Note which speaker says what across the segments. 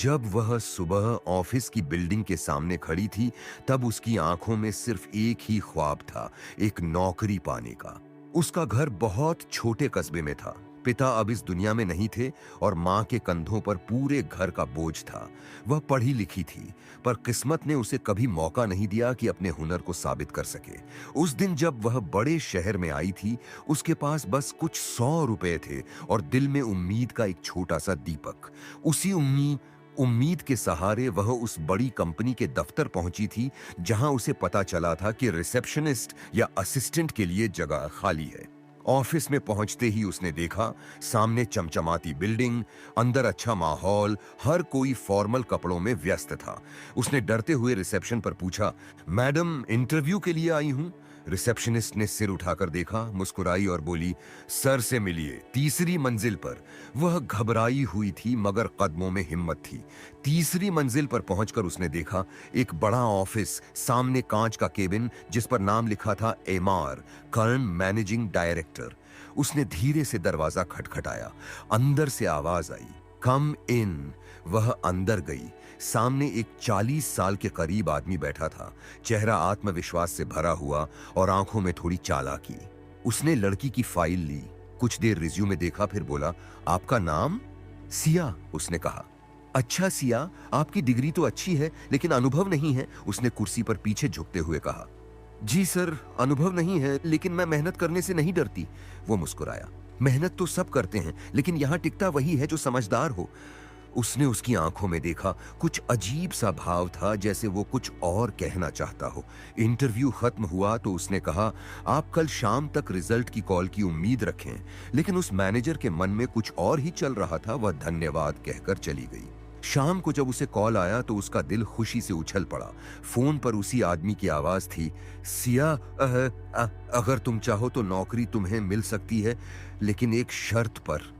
Speaker 1: जब वह सुबह ऑफिस की बिल्डिंग के सामने खड़ी थी, तब उसकी आंखों में सिर्फ एक ही ख्वाब था, एक नौकरी पाने का। उसका घर बहुत छोटे कस्बे में था। पिता अब इस दुनिया में नहीं थे और मां के कंधों पर पूरे घर का बोझ था। वह पढ़ी लिखी थी, पर किस्मत ने उसे कभी मौका नहीं दिया कि अपने हुनर को साबित कर सके। उस दिन जब वह बड़े शहर में आई थी, उसके पास बस कुछ 100 रुपए थे और दिल में उम्मीद का एक छोटा सा दीपक। उसी उम्मीद के सहारे वह उस बड़ी कंपनी के दफ्तर पहुंची थी, जहां उसे पता चला था कि रिसेप्शनिस्ट या असिस्टेंट के लिए जगह खाली है। ऑफिस में पहुंचते ही उसने देखा, सामने चमचमाती बिल्डिंग, अंदर अच्छा माहौल, हर कोई फॉर्मल कपड़ों में व्यस्त था। उसने डरते हुए रिसेप्शन पर पूछा, मैडम, इंटरव्यू के लिए आई हूं। रिसेप्शनिस्ट ने सिर उठाकर देखा, मुस्कुराई और बोली, सर से मिलिए, तीसरी मंजिल पर। वह घबराई हुई थी, मगर कदमों में हिम्मत थी। तीसरी मंजिल पर पहुंचकर उसने देखा, एक बड़ा ऑफिस, सामने कांच का केबिन जिस पर नाम लिखा था एमआर, करंट मैनेजिंग डायरेक्टर। उसने धीरे से दरवाजा खटखटाया। अंदर से आवाज आई, कम इन। वह अंदर गई। सामने एक 40 साल के करीब आदमी बैठा था, चेहरा आत्मविश्वास से भरा हुआ और आंखों में थोड़ी चालाकी। उसने लड़की की फाइल ली, कुछ देर रिज्यूमे देखा, फिर बोला, आपका नाम? सिया, उसने कहा। अच्छा सिया, आपकी डिग्री तो अच्छी है, लेकिन अनुभव नहीं है, उसने कुर्सी पर पीछे झुकते हुए कहा। जी सर, अनुभव नहीं है, लेकिन मैं मेहनत करने से नहीं डरती। वो मुस्कुराया। मेहनत तो सब करते हैं, लेकिन यहां टिकता वही है जो समझदार हो। उसने उसकी आंखों में देखा, कुछ अजीब सा भाव था, जैसे वो कुछ और कहना चाहता हो। इंटरव्यू खत्म हुआ तो उसने कहा, आप कल शाम तक रिजल्ट की कॉल की उम्मीद रखें। लेकिन उस मैनेजर के मन में कुछ और ही चल रहा था। वह धन्यवाद कहकर चली गई। शाम को जब उसे कॉल आया तो उसका दिल खुशी से उछल पड़ा। फोन पर उसी आदमी की आवाज थी, सिया, अगर तुम चाहो तो नौकरी तुम्हें मिल सकती है, लेकिन एक शर्त पर।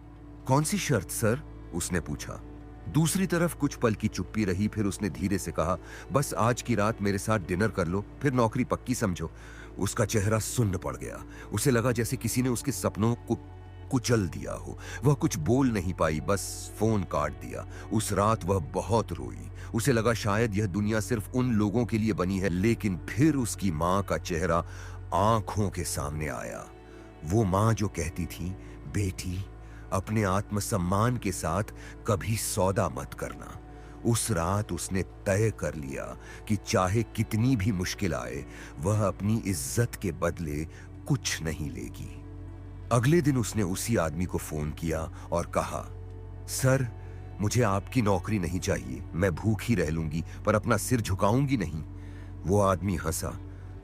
Speaker 1: कौन सी शर्त सर? उसने पूछा। दूसरी तरफ कुछ पल की चुप्पी रही, फिर उसने धीरे से कहा, बस आज की रात मेरे साथ डिनर कर लो, फिर नौकरी पक्की समझो। उसका चेहरा सुन्न पड़ गया। उसे लगा जैसे किसी ने उसके सपनों को कुचल दिया हो। वह कुछ बोल नहीं पाई, बस फोन काट दिया। उस रात वह बहुत रोई। उसे लगा शायद यह दुनिया सिर्फ उन लोगों के लिए बनी है। लेकिन फिर उसकी मां का चेहरा आंखों के सामने आया। वो मां जो कहती थी, बेटी, अपने आत्मसम्मान के साथ कभी सौदा मत करना। उस रात उसने तय कर लिया कि चाहे कितनी भी मुश्किल आए, वह अपनी इज्जत के बदले कुछ नहीं लेगी। अगले दिन उसने उसी आदमी को फोन किया और कहा, सर, मुझे आपकी नौकरी नहीं चाहिए, मैं भूखी रह लूंगी, पर अपना सिर झुकाऊंगी नहीं। वो आदमी हंसा,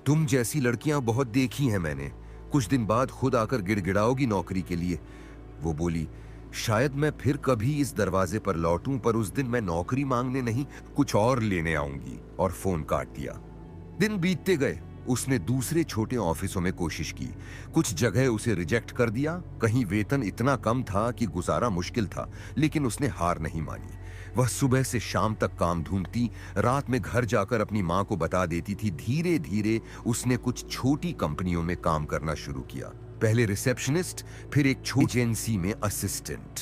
Speaker 1: तुम जैसी लड़कियां बहुत देखी हैं मैंने, कुछ दिन बाद खुद आकर गिड़गिड़ाओगी नौकरी के लिए। वो बोली, शायद मैं फिर कभी इस दरवाजे पर लौटूं, पर उस दिन मैं नौकरी मांगने नहीं, कुछ और लेने आऊंगी। और फोन काट दिया। दिन बीतते गए। उसने दूसरे छोटे ऑफिसों में कोशिश की। कुछ जगह उसे रिजेक्ट कर दिया, कहीं वेतन इतना कम था कि गुजारा मुश्किल था, लेकिन उसने हार नहीं मानी। वह सुबह से शाम तक काम ढूंढती, रात में घर जाकर अपनी मां को बता देती थी। धीरे धीरे उसने कुछ छोटी कंपनियों में काम करना शुरू किया। पहले रिसेप्शनिस्ट, फिर एक छोटी एजेंसी में असिस्टेंट।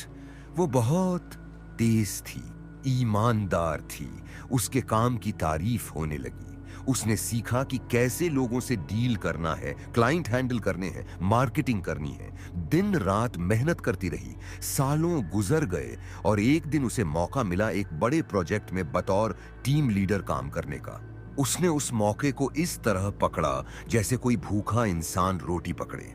Speaker 1: वो बहुत तेज थी, ईमानदार थी, उसके काम की तारीफ होने लगी। उसने सीखा कि कैसे लोगों से डील करना है, क्लाइंट हैंडल करने हैं, मार्केटिंग करनी है। दिन रात मेहनत करती रही। सालों गुजर गए और एक दिन उसे मौका मिला एक बड़े प्रोजेक्ट में बतौर टीम लीडर काम करने का। उसने उस मौके को इस तरह पकड़ा जैसे कोई भूखा इंसान रोटी पकड़े।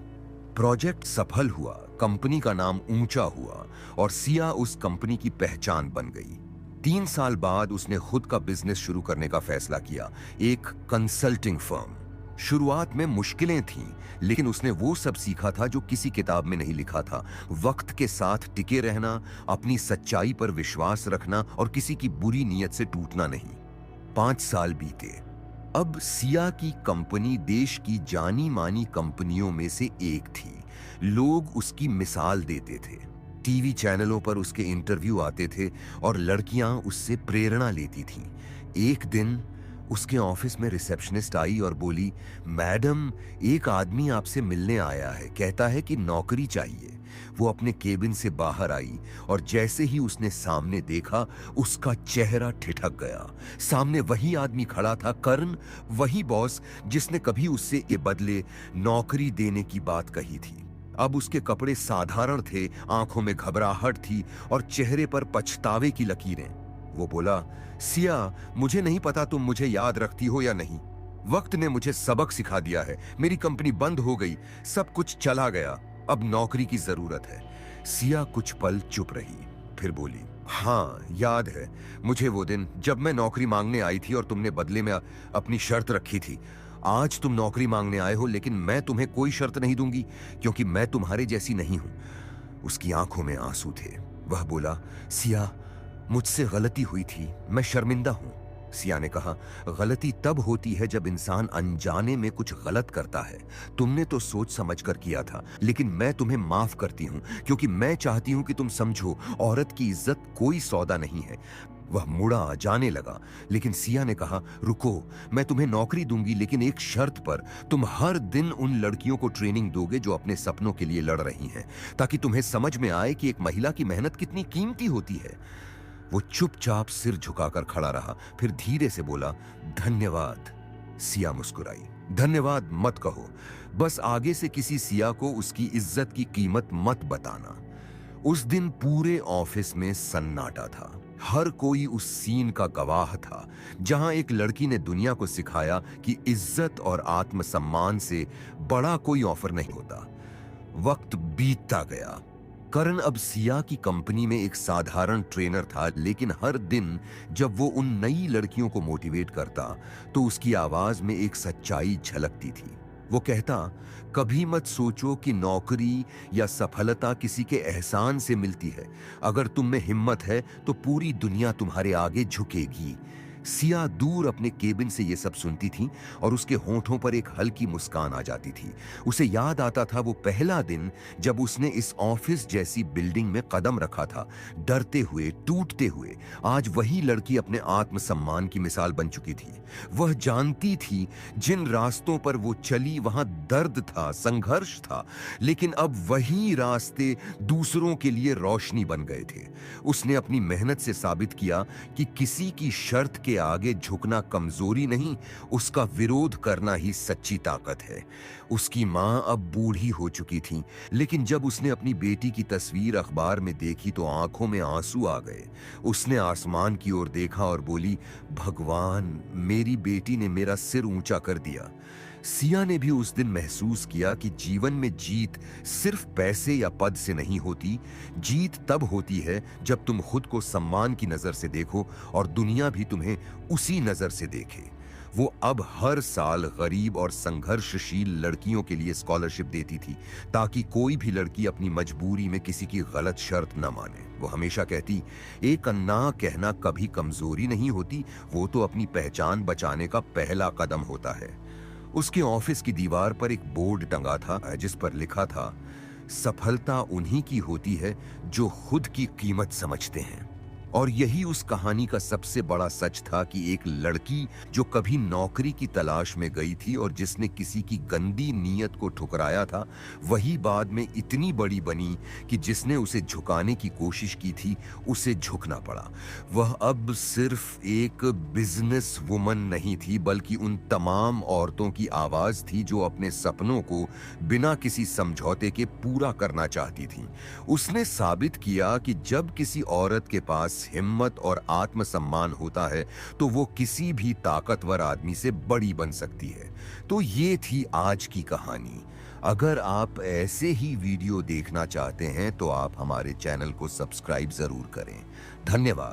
Speaker 1: प्रोजेक्ट सफल हुआ, कंपनी का नाम ऊंचा हुआ और सिया उस कंपनी की पहचान बन गई। 3 साल बाद उसने खुद का बिजनेस शुरू करने का फैसला किया, एक कंसल्टिंग फर्म। शुरुआत में मुश्किलें थीं, लेकिन उसने वो सब सीखा था जो किसी किताब में नहीं लिखा था। वक्त के साथ टिके रहना, अपनी सच्चाई पर विश्वास रखना और किसी की बुरी नीयत से टूटना नहीं। 5 साल बीते। अब सिया की कंपनी देश की जानी मानी कंपनियों में से एक थी। लोग उसकी मिसाल देते थे। टीवी चैनलों पर उसके इंटरव्यू आते थे और लड़कियां उससे प्रेरणा लेती थीं। एक दिन उसके ऑफिस में रिसेप्शनिस्ट आई और बोली, मैडम, एक आदमी आपसे मिलने आया है, कहता है कि नौकरी चाहिए। वो अपने केबिन से बाहर आई और जैसे ही उसने सामने देखा, उसका चेहरा ठिठक गया। सामने वही आदमी खड़ा था, कर्ण, वही बॉस जिसने कभी उससे ये बदले नौकरी देने की बात कही थी। अब उसके कपड़े साधारण थे, आंखों में घबराहट थी और चेहरे पर पछतावे की लकीरें। वो बोला, सिया, मुझे नहीं पता तुम मुझे याद रखती हो या नहीं। वक्त ने मुझे सबक सिखा दिया है। मेरी कंपनी बंद हो गई, सब कुछ चला गया, अब नौकरी की जरूरत है। सिया कुछ पल चुप रही, फिर बोली, हाँ याद है मुझे वो दिन जब मैं नौकरी मांगने आई थी और तुमने बदले में अपनी शर्त रखी थी। आज तुम नौकरी मांगने आए हो, लेकिन मैं तुम्हें कोई शर्त नहीं दूंगी, क्योंकि मैं तुम्हारे जैसी नहीं हूं। उसकी आंखों में आंसू थे। वह बोला, सिया, मुझसे गलती हुई थी, मैं शर्मिंदा हूं। सिया ने कहा, गलती तब होती है जब इंसान अनजाने में कुछ गलत करता है। तुमने तो सोच समझ कर किया था, लेकिन मैं तुम्हें माफ करती हूं, क्योंकि मैं चाहती हूं कि तुम समझो, औरत की इज्जत कोई सौदा नहीं है। वह मुड़ा जाने लगा, लेकिन सिया ने कहा, रुको, मैं तुम्हें नौकरी दूंगी, लेकिन एक शर्त पर। तुम हर दिन उन लड़कियों को ट्रेनिंग दोगे जो अपने सपनों के लिए लड़ रही हैं, ताकि तुम्हें समझ में आए कि एक महिला की मेहनत कितनी कीमती होती है। वो चुपचाप सिर झुकाकर खड़ा रहा, फिर धीरे से बोला, धन्यवाद। सिया मुस्कुराई। धन्यवाद मत कहो, बस आगे से किसी सिया को उसकी इज्जत की कीमत मत बताना। उस दिन पूरे ऑफिस में सन्नाटा था। हर कोई उस सीन का गवाह था, जहां एक लड़की ने दुनिया को सिखाया कि इज्जत और आत्मसम्मान से बड़ा कोई ऑफर नहीं होता। वक्त बीतता गया। करण अब सिया की कंपनी में एक साधारण ट्रेनर था, लेकिन हर दिन जब वो उन नई लड़कियों को मोटिवेट करता, तो उसकी आवाज में एक सच्चाई झलकती थी। वो कहता, कभी मत सोचो कि नौकरी या सफलता किसी के एहसान से मिलती है। अगर तुम में हिम्मत है तो पूरी दुनिया तुम्हारे आगे झुकेगी। सिया दूर अपने केबिन से ये सब सुनती थी और उसके होंठों पर एक हल्की मुस्कान आ जाती थी। उसे याद आता था वो पहला दिन जब उसने इस ऑफिस जैसी बिल्डिंग में कदम रखा था, डरते हुए, टूटते हुए। आज वही लड़की अपने आत्मसम्मान की मिसाल बन चुकी थी। वह जानती थी जिन रास्तों पर वो चली वहां दर्द था, संघर्ष था, लेकिन अब वही रास्ते दूसरों के लिए रोशनी बन गए थे। उसने अपनी मेहनत से साबित किया कि किसी की शर्त के आगे झुकना कमजोरी नहीं, उसका विरोध करना ही सच्ची ताकत है। उसकी मां अब बूढ़ी हो चुकी थी, लेकिन जब उसने अपनी बेटी की तस्वीर अखबार में देखी तो आंखों में आंसू आ गए। उसने आसमान की ओर देखा और बोली, भगवान, मेरी बेटी ने मेरा सिर ऊंचा कर दिया। सिया ने भी उस दिन महसूस किया कि जीवन में जीत सिर्फ पैसे या पद से नहीं होती। जीत तब होती है जब तुम खुद को सम्मान की नजर से देखो और दुनिया भी तुम्हें उसी नजर से देखे। वो अब हर साल गरीब और संघर्षशील लड़कियों के लिए स्कॉलरशिप देती थी, ताकि कोई भी लड़की अपनी मजबूरी में किसी की गलत शर्त न माने। वो हमेशा कहती, एक ना कहना कभी कमजोरी नहीं होती, वो तो अपनी पहचान बचाने का पहला कदम होता है। उसके ऑफिस की दीवार पर एक बोर्ड टंगा था जिस पर लिखा था, सफलता उन्हीं की होती है जो खुद की कीमत समझते हैं। और यही उस कहानी का सबसे बड़ा सच था कि एक लड़की जो कभी नौकरी की तलाश में गई थी और जिसने किसी की गंदी नीयत को ठुकराया था, वही बाद में इतनी बड़ी बनी कि जिसने उसे झुकाने की कोशिश की थी, उसे झुकना पड़ा। वह अब सिर्फ एक बिजनेस वुमन नहीं थी, बल्कि उन तमाम औरतों की आवाज थी जो अपने सपनों को बिना किसी समझौते के पूरा करना चाहती थी। उसने साबित किया कि जब किसी औरत के पास हिम्मत और आत्मसम्मान होता है तो वो किसी भी ताकतवर आदमी से बड़ी बन सकती है। तो ये थी आज की कहानी। अगर आप ऐसे ही वीडियो देखना चाहते हैं तो आप हमारे चैनल को सब्सक्राइब जरूर करें। धन्यवाद।